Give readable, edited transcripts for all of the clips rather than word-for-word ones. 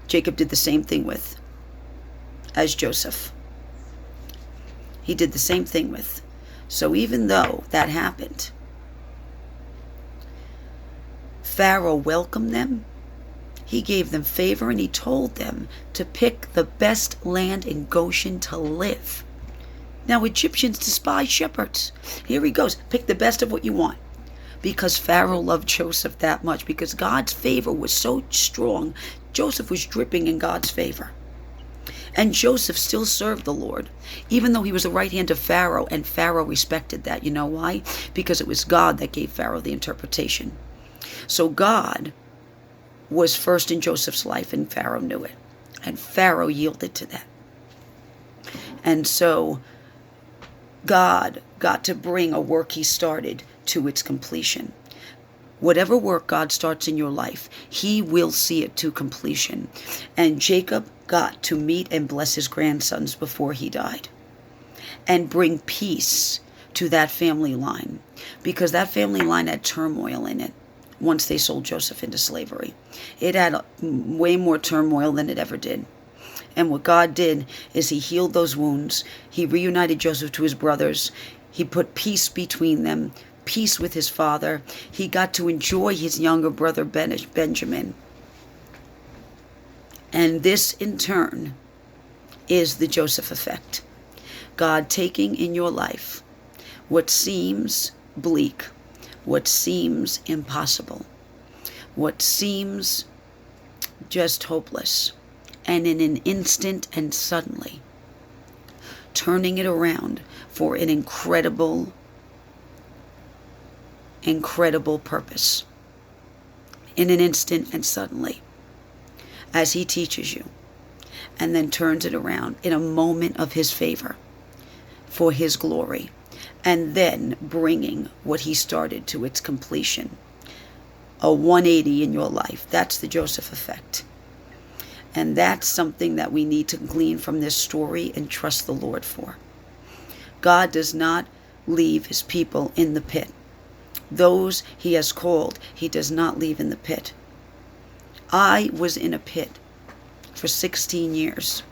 Jacob did the same thing with as Joseph. He did the same thing with. So even though that happened, Pharaoh welcomed them. He gave them favor, and he told them to pick the best land in Goshen to live. Now, Egyptians despise shepherds. Here he goes. Pick the best of what you want. Because Pharaoh loved Joseph that much. Because God's favor was so strong. Joseph was dripping in God's favor. And Joseph still served the Lord, even though he was the right hand of Pharaoh, and Pharaoh respected that. You know why? Because it was God that gave Pharaoh the interpretation. So God was first in Joseph's life, and Pharaoh knew it. And Pharaoh yielded to that. And so God got to bring a work he started to its completion. Whatever work God starts in your life, he will see it to completion. And Jacob got to meet and bless his grandsons before he died, and bring peace to that family line, because that family line had turmoil in it once they sold Joseph into slavery. It had way more turmoil than it ever did. And what God did is he healed those wounds. He reunited Joseph to his brothers. He put peace between them, peace with his father. He got to enjoy his younger brother Benjamin. And this, in turn, is the Joseph effect. God taking in your life what seems bleak, what seems impossible, what seems just hopeless, and in an instant and suddenly turning it around for an incredible purpose. In an instant and suddenly, as he teaches you, and then turns it around in a moment of his favor for his glory, and then bringing what he started to its completion. A 180 in your life. That's the Joseph effect. And that's something that we need to glean from this story and trust the Lord for. God does not leave his people in the pit. Those he has called, he does not leave in the pit. I was in a pit for 16 years.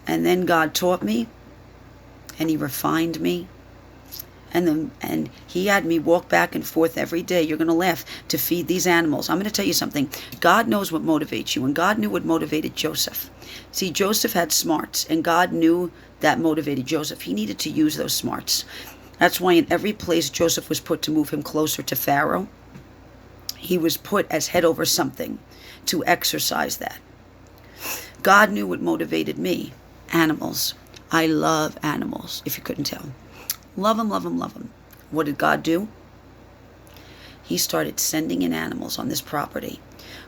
And then God taught me, and he refined me, and he had me walk back and forth every day. You're going to laugh, to feed these animals. I'm going to tell you something. God knows what motivates you, and God knew what motivated Joseph. See, Joseph had smarts, and God knew that motivated Joseph. He needed to use those smarts. That's why in every place Joseph was put to move him closer to Pharaoh, he was put as head over something to exercise that. God knew what motivated me. Animals. I love animals, if you couldn't tell. Love them, love them, love them. What did God do? He started sending in animals on this property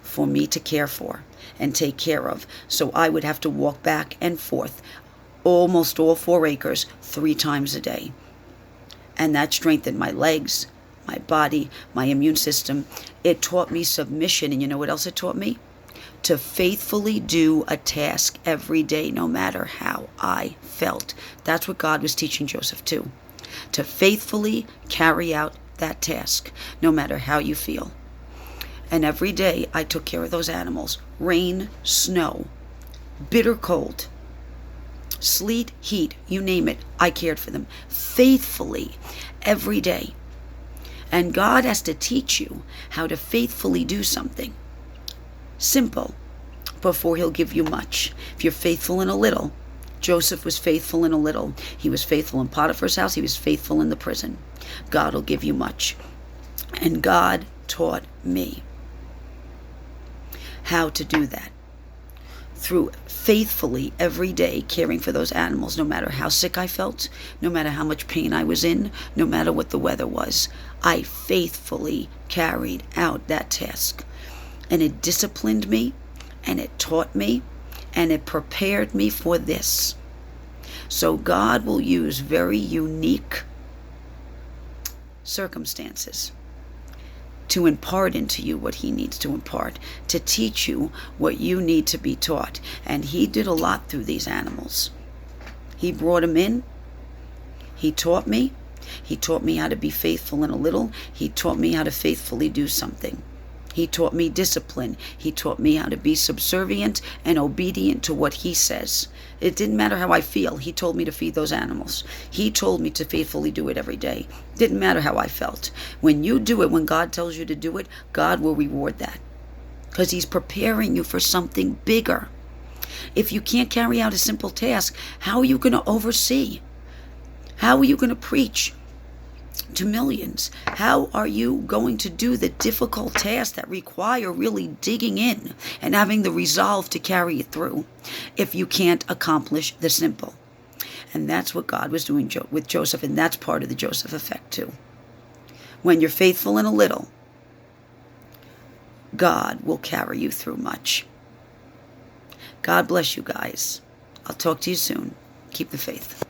for me to care for and take care of. So I would have to walk back and forth almost all 4 acres 3 times a day. And that strengthened my legs, my body, my immune system. It taught me submission. And you know what else it taught me? To faithfully do a task every day, no matter how I felt. That's what God was teaching Joseph too. To faithfully carry out that task, no matter how you feel. And every day I took care of those animals. Rain, snow, bitter cold, sleet, heat, you name it, I cared for them faithfully every day. And God has to teach you how to faithfully do something simple before he'll give you much. If you're faithful in a little, Joseph was faithful in a little. He was faithful in Potiphar's house. He was faithful in the prison. God will give you much. And God taught me how to do that through faithfully every day caring for those animals, no matter how sick I felt, no matter how much pain I was in, no matter what the weather was. I faithfully carried out that task. And it disciplined me, and it taught me, and it prepared me for this. So God will use very unique circumstances to impart into you what he needs to impart, to teach you what you need to be taught. And he did a lot through these animals. He brought them in. He taught me. He taught me how to be faithful in a little. He taught me how to faithfully do something. He taught me discipline. He taught me how to be subservient and obedient to what he says. It didn't matter how I feel. He told me to feed those animals. He told me to faithfully do it every day. Didn't matter how I felt. When you do it, when God tells you to do it, God will reward that, because he's preparing you for something bigger. If you can't carry out a simple task, how are you going to oversee? How are you going to preach to millions? How are you going to do the difficult tasks that require really digging in and having the resolve to carry it through if you can't accomplish the simple? And that's what God was doing with Joseph, and that's part of the Joseph effect too. When you're faithful in a little, God will carry you through much. God bless you guys. I'll talk to you soon. Keep the faith.